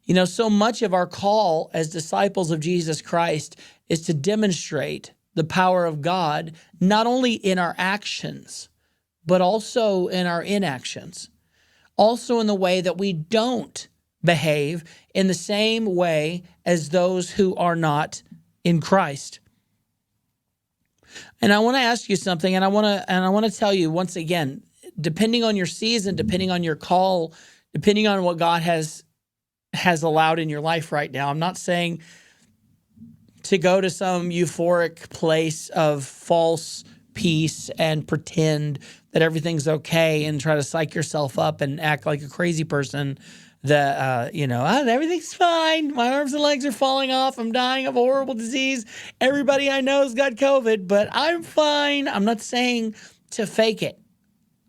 You know, so much of our call as disciples of Jesus Christ is to demonstrate the power of God, not only in our actions, but also in our inactions. Also in the way that we don't behave in the same way as those who are not in Christ. And I want to ask you something, and I want to tell you once again, depending on your season, depending on your call, depending on what God has allowed in your life right now. I'm not saying to go to some euphoric place of false peace and pretend that everything's okay and try to psych yourself up and act like a crazy person that, everything's fine. My arms and legs are falling off. I'm dying of a horrible disease. Everybody I know has got COVID, but I'm fine. I'm not saying to fake it.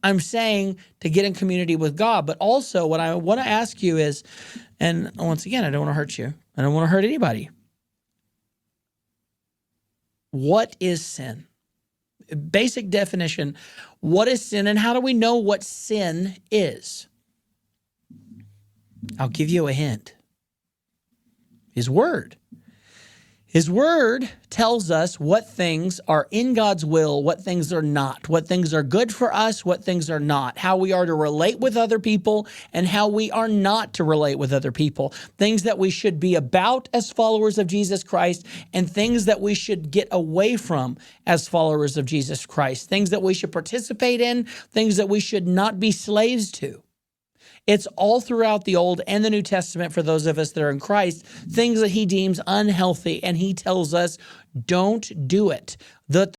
I'm saying to get in community with God. But also what I want to ask you is, and once again, I don't want to hurt you. I don't want to hurt anybody. What is sin? Basic definition. What is sin, and how do we know what sin is? I'll give you a hint. His word. His word tells us what things are in God's will, what things are not, what things are good for us, what things are not, how we are to relate with other people, and how we are not to relate with other people, things that we should be about as followers of Jesus Christ, and things that we should get away from as followers of Jesus Christ, things that we should participate in, things that we should not be slaves to. It's all throughout the Old and the New Testament for those of us that are in Christ, things that he deems unhealthy, and he tells us, don't do it.